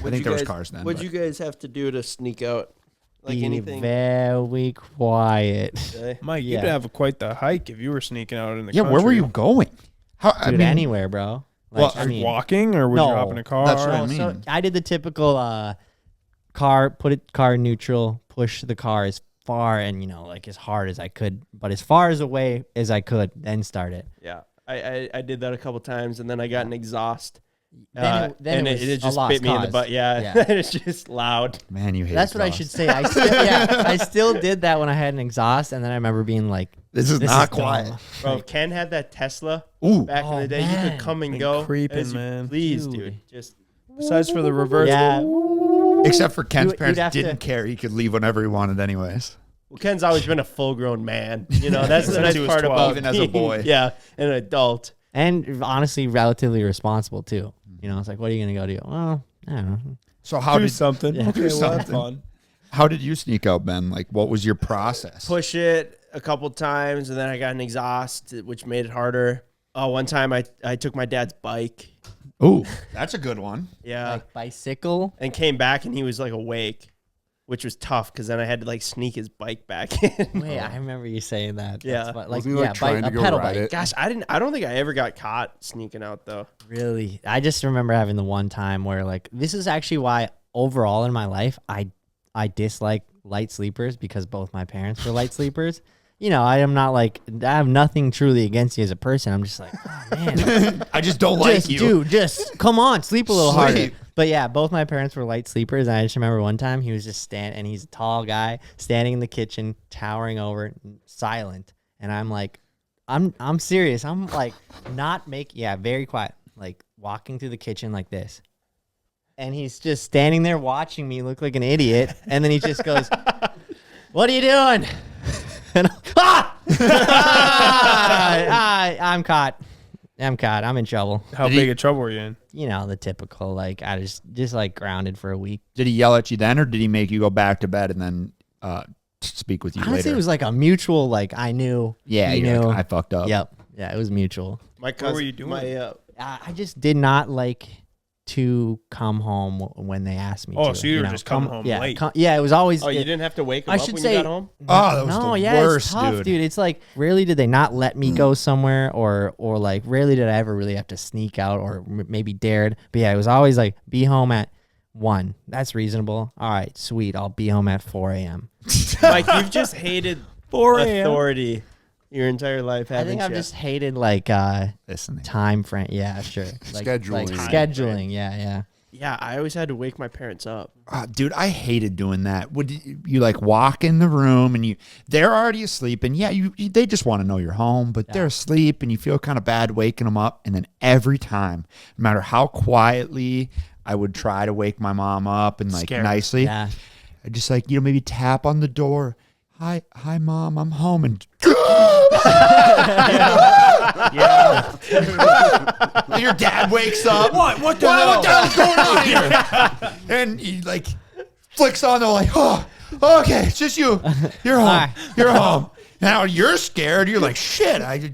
I think there was cars then. What'd you guys have to do to sneak out? Like Be anything? very quiet. Okay. Mike, Yeah. you'd have quite the hike if you were sneaking out in the Yeah, country. where were you going? How? I Dude, mean, anywhere, bro. Well, Like, I mean, walking, or would No, you hop in a car? that's what I no, mean. so I did the typical car neutral, push the car as far and like as hard as I could, but as far as away as I could, then start it. Yeah. I did that a couple times, and then I got an exhaust. Then and it was it a just lost bit me in the cause. butt. Yeah. Yeah. It's just loud. Man, you hate. That's what I should say. I still did that when I had an exhaust, and then I remember being like, This is "This not is quiet. dumb." Bro, if Ken had that Tesla Ooh, back in Oh, the day. You man. could come and Been go creeping, as you man. please, Dude. dude. Just Besides for the reverse. Yeah, except for Ken's You'd parents have to- didn't care. He could leave whenever he wanted, anyways. well, Ken's always been a full-grown man. You know, that's the Since nice he was part 12. about Even as a being, boy. Yeah, an adult. and honestly, relatively responsible too. It's like, what are you gonna go do? Well, I don't know. So how Do did something. Yeah. Okay, Do well, that's something. fun. how did you sneak out, Ben? Like, what was your process? Push it a couple times, and then I got an exhaust, which made it harder. Oh, one time I took my dad's bike. Ooh, that's a good one. Yeah. Like bicycle. And came back, and he was like awake, which was tough because then I had to like sneak his bike back in. Wait, I remember you saying that. Yeah. That's what- Wasn't he, like, trying to a go pedal ride bike. it? Gosh, I don't think I ever got caught sneaking out though. Really, I just remember having the one time where like this is actually why overall in my life I dislike light sleepers because both my parents were light sleepers. I am not like I have nothing truly against you as a person. I'm just like, oh, man, I just don't like just you. dude, just come on, sleep a little harder. Sleep. But yeah, both my parents were light sleepers, and I just remember one time he was just and he's a tall guy standing in the kitchen, towering over, silent, and I'm like, I'm serious. I'm like very quiet, like walking through the kitchen like this. And he's just standing there watching me look like an idiot. And then he just goes, "What are you doing?" And I'm caught. I'm in trouble. How Did he- big of trouble were you in? The typical, like, I just like grounded for a week. Did he yell at you then, or did he make you go back to bed and then speak with you Honestly, later? it was like a mutual, like, I knew. yeah, he you're knew. like, I fucked up. Yep. Yeah, it was mutual. My cousin, were you doing? I just did not like to come home when they asked me Oh, to. so you were just come home yeah, late. Yeah, it was always. Oh, you didn't have to wake him I up should when say- you got home? Oh, that was no, the yeah, worst, it's tough, dude. It's like rarely did they not let me go somewhere, or like rarely did I ever really have to sneak out, or maybe dared. But yeah, it was always like be home at 1. That's reasonable. All right, sweet. I'll be home at 4 a.m. Like you've just hated 4 a.m. authority your entire life. I think I've just hated like Listening. time frame. Yeah, sure. Like Scheduling. scheduling. Yeah. Yeah, I always had to wake my parents up. Dude, I hated doing that. Would you like walk in the room and they're already asleep, and yeah, they just want to know you're home, but they're asleep, and you feel kind of bad waking them up. And then every time, no matter how quietly I would try to wake my mom up and like Scare her. nicely, Yeah. I just like maybe tap on the door. Hi, mom, I'm home, and and your dad wakes up. What the hell? What the hell's going on here? And he like flicks on. They're like, oh, okay, it's just you. You're home. Alright. You're home. Now you're scared. You're like, shit. I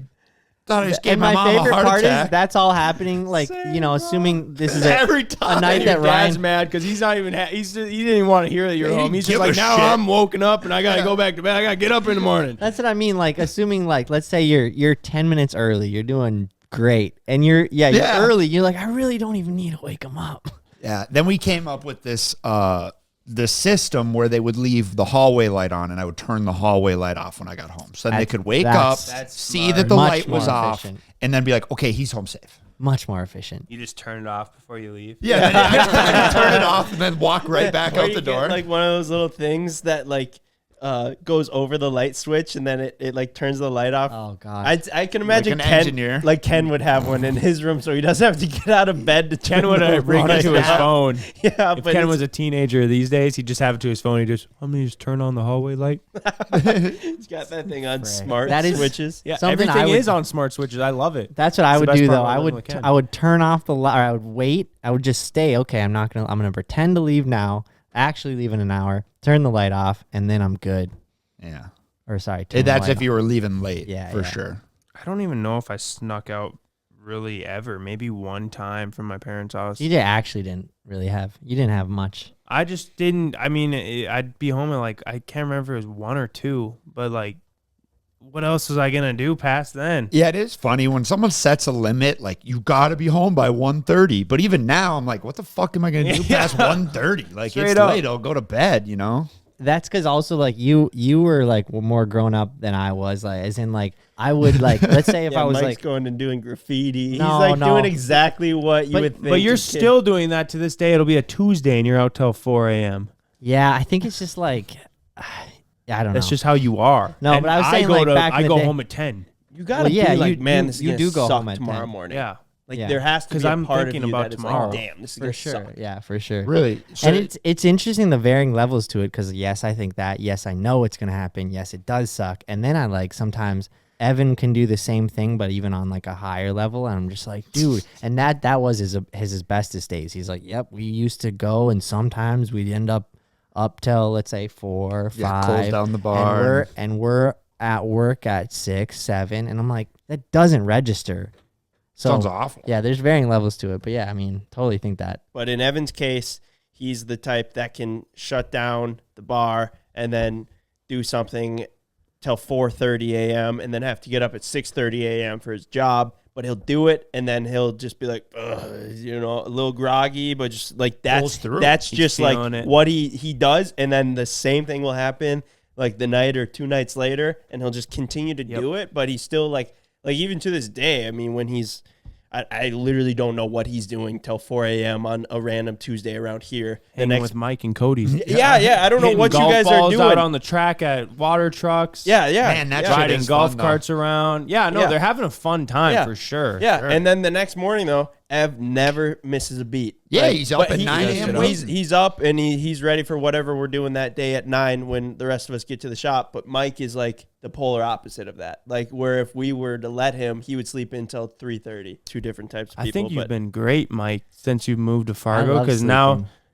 thought I just gave And my my mom a favorite heart part attack. is that's all happening. Like assuming this is Every time. a night Your that dad's Ryan. mad because he's not even. He didn't even want to hear that you're He home. didn't He's give just like, a now shit. I'm woken up and I gotta go back to bed. I gotta get up in the morning. That's what I mean. Like assuming like let's say you're 10 minutes early. You're doing great, and you're Yeah. early. You're like I really don't even need to wake him up. Yeah. Then we came up with this the system where they would leave the hallway light on, and I would turn the hallway light off when I got home. So then they could wake up, That's see that the Much light was more off, efficient. and then be like, okay, he's home safe. Much more efficient. You just turn it off before you leave. Yeah, then I turn it off and then walk right back Or out you the get, door. like one of those little things that like goes over the light switch, and then it like turns the light off. Oh god. I can imagine an Ken, engineer. like Ken would have one in his room, so he doesn't have to get out of bed to turn Ken would the have bring it light to his on. phone. Yeah, If but Ken it's- was a teenager these days, he'd just have it to his phone. He just, let me just turn on the hallway light. he's got that thing on Frick. smart That is- switches. Yeah, Something I everything would- is on smart switches. I love it. That's what I It's the would best do part though. about I living would with Ken. I would turn off the light. I would wait. I would just stay. Okay, I'm gonna pretend to leave now. Actually leave in an hour. Turn the light off, and then I'm good. yeah. Or sorry. turn the That's light if you were leaving late, Yeah, for yeah. sure. I don't even know if I snuck out really ever. Maybe one time from my parents' house. CJ actually didn't really have. You didn't have much. I just didn't. I mean, I'd be home at like, I can't remember if it was 1 or 2, but like, what else was I gonna do past then? Yeah, it is funny when someone sets a limit, like you got to be home by 1:30. But even now, I'm like, what the fuck am I gonna do past 1:30? Like Straight it's up. late. I'll go to bed. You know. That's because also like you were like more grown up than I was. Like as in like I would like let's say if Yeah, I was Mike's like going and doing graffiti. No, He's like no. doing exactly what you would think. But you're a kid- still doing that to this day. It'll be a Tuesday and you're out till 4 a.m. yeah, I think it's just like I don't know. That's just how you are. No, And but I was saying, go like, back in I the go day- home at 10. You gotta Well, yeah, be like, you- man, you- this is you gonna do go suck home at tomorrow 10. morning. Yeah. Like Yeah. there has to 'Cause be a I'm part thinking of you about that is tomorrow. like, damn, this is for gonna sure. suck. Yeah, for sure. Really. So And it's interesting the varying levels to it because yes, I think that. Yes, I know it's gonna happen. Yes, it does suck. And then I like sometimes Evan can do the same thing, but even on like a higher level. And I'm just like, dude. And that was his asbestos days. He's like, yep, we used to go, and sometimes we'd end up till let's say 4 or Yeah, 5. close down the bar. And we're at work at 6, 7, and I'm like, that doesn't register. So sounds awful. yeah, there's varying levels to it, but yeah, I mean, totally think that. But in Evan's case, he's the type that can shut down the bar and then do something till 4:30 a.m. and then have to get up at 6:30 a.m. for his job. But he'll do it, and then he'll just be like, ugh, you know, a little groggy, but just like Pulls through. that's He's just like feeling it. what he does. And then the same thing will happen like the night or 2 nights later, and he'll just continue to do it. But he's still like even to this day, I mean, when he's I literally don't know what he's doing till 4 a.m. on a random Tuesday around here. The Hanging next, with Mike and Cody's. yeah, I don't know Hitting what you golf guys are balls doing. out on the track at water trucks. Yeah, Man, that shit Riding is golf fun, though. carts around. Yeah, no, Yeah. they're having a fun time Yeah. for sure. Yeah, Sure. and then the next morning though, Ev never misses a beat. Yeah, he's up but at 9 a.m. He's up and he's ready for whatever we're doing that day at 9 when the rest of us get to the shop. But Mike is like the polar opposite of that. Like where if we were to let him, he would sleep until 3:30. Two different types of I people. think you've but been great, Mike, since you've moved to Fargo. love Because now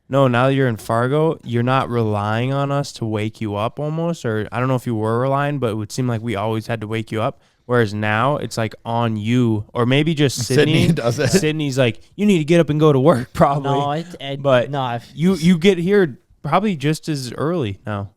sleeping. that you're in Fargo, you're not relying on us to wake you up almost. Or I don't know if you were relying, but it would seem like we always had to wake you up. Whereas now it's like on you, or maybe just Sydney. Sydney does it. Sydney's like, you need to get up and go to work, probably. No, but no, if you get here probably just as early now.